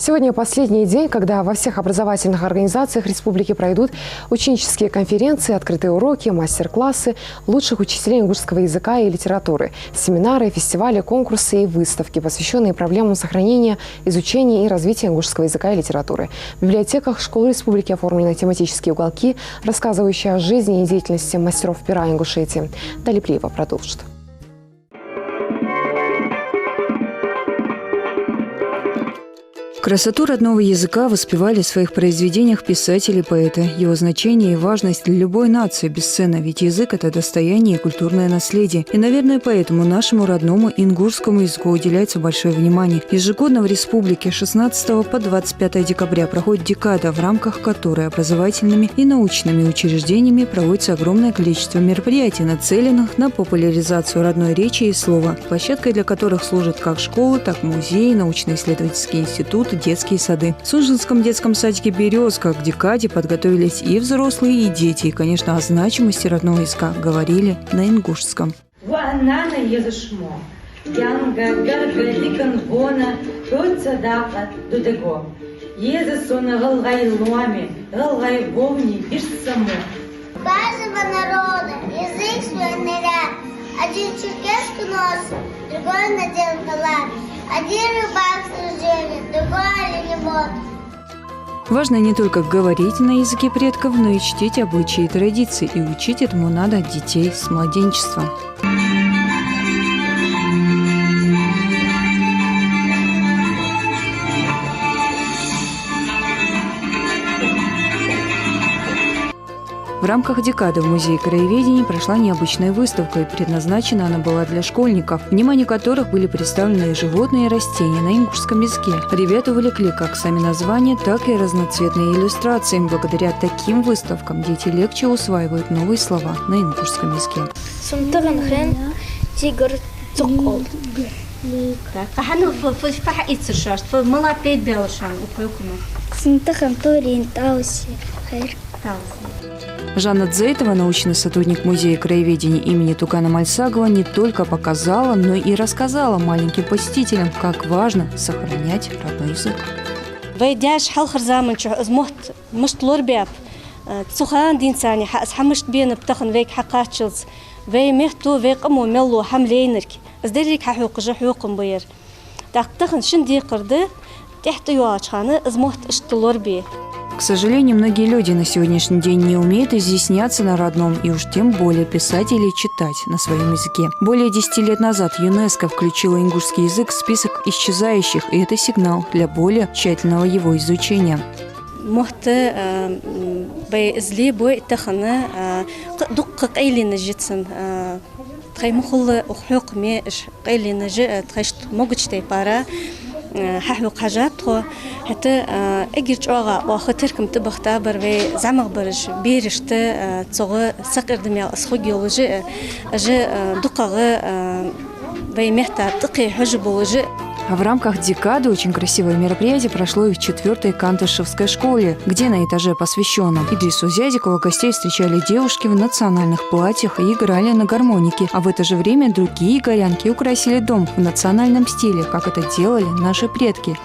Сегодня последний день, когда во всех образовательных организациях республики пройдут ученические конференции, открытые уроки, мастер-классы лучших учителей ингушского языка и литературы, семинары, фестивали, конкурсы и выставки, посвященные проблемам сохранения, изучения и развития ингушского языка и литературы. В библиотеках школ республики оформлены тематические уголки, рассказывающие о жизни и деятельности мастеров пера Ингушетии. Далее Плиева продолжит. Красоту родного языка воспевали в своих произведениях писатели и поэты. Его значение и важность для любой нации бесценна, ведь язык – это достояние и культурное наследие. И, наверное, поэтому нашему родному ингушскому языку уделяется большое внимание. Ежегодно в республике 16 по 25 декабря проходит декада, в рамках которой образовательными и научными учреждениями проводится огромное количество мероприятий, нацеленных на популяризацию родной речи и слова, площадкой для которых служат как школы, так и музеи, научно-исследовательские институты, детские сады. В Сунжинском детском садике «Березка» к декаде подготовились и взрослые, и дети. И, конечно, о значимости родного языка говорили на ингушском. Каждого народа язык свой ныряет. Один черкеску носит, другой надел халат. Один рыбак с ружьем, другой оленевод. Важно не только говорить на языке предков, но и чтить обычаи и традиции. И учить этому надо детей с младенчества. В рамках декады в Музее краеведения прошла необычная выставка, и предназначена она была для школьников, вниманию которых были представлены и животные, и растения на ингушском языке. Ребята увлекли как сами названия, так и разноцветные иллюстрации. Благодаря таким выставкам дети легче усваивают новые слова на ингушском языке. Жанна Дзейтова, научный сотрудник Музея краеведения имени Тукана Мальсагова, не только показала, но и рассказала маленьким посетителям, как важно сохранять родной язык. К сожалению, многие люди на сегодняшний день не умеют изъясняться на родном и уж тем более писать или читать на своем языке. Более 10 лет назад ЮНЕСКО включила ингушский язык в список исчезающих, и это сигнал для более тщательного его изучения. ححوق حاجاتو حتى اجرج اوغا واختركم تبختا بري زعمق برج بيرشت تصغ سقر دميا اسخوجيولوجي اجي دقغه بي مهتا تقي حجبولوجي. А в рамках декады очень красивое мероприятие прошло и в 4-й Кантышевской школе, где на этаже, посвященном Идрису Зязикову, гостей встречали девушки в национальных платьях и играли на гармонике. А в это же время другие горянки украсили дом в национальном стиле, как это делали наши предки.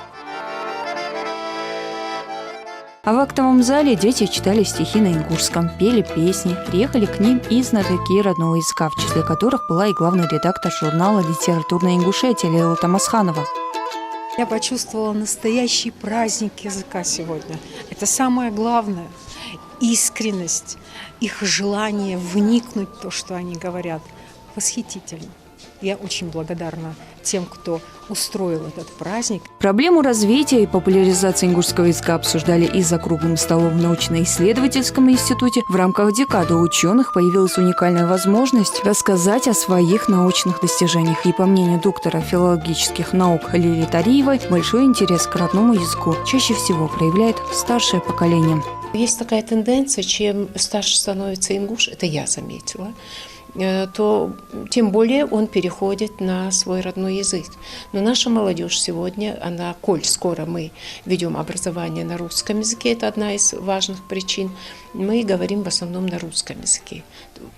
А в актовом зале дети читали стихи на ингушском, пели песни, приехали к ним и знатоки родного языка, в числе которых была и главный редактор журнала «Литературная Ингушетия» Лейла Тамасханова. Я почувствовала настоящий праздник языка сегодня. Это самое главное. Искренность, их желание вникнуть в то, что они говорят. Восхитительно. Я очень благодарна тем, кто устроил этот праздник. Проблему развития и популяризации ингушского языка обсуждали и за круглым столом в научно-исследовательском институте. В рамках декады у ученых появилась уникальная возможность рассказать о своих научных достижениях. И по мнению доктора филологических наук Лилии Тариевой, большой интерес к родному языку чаще всего проявляет старшее поколение. Есть такая тенденция, чем старше становится ингуш, это я заметила, то тем более он переходит на свой родной язык. Но наша молодежь сегодня, она, коль скоро мы ведем образование на русском языке, это одна из важных причин, мы говорим в основном на русском языке.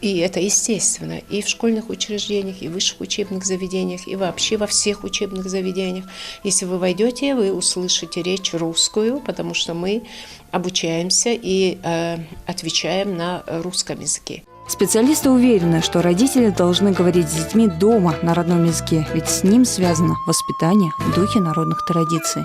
И это естественно и в школьных учреждениях, и в высших учебных заведениях, и вообще во всех учебных заведениях. Если вы войдете, вы услышите речь русскую, потому что мы обучаемся и отвечаем на русском языке. Специалисты уверены, что родители должны говорить с детьми дома на родном языке, ведь с ним связано воспитание в духе народных традиций.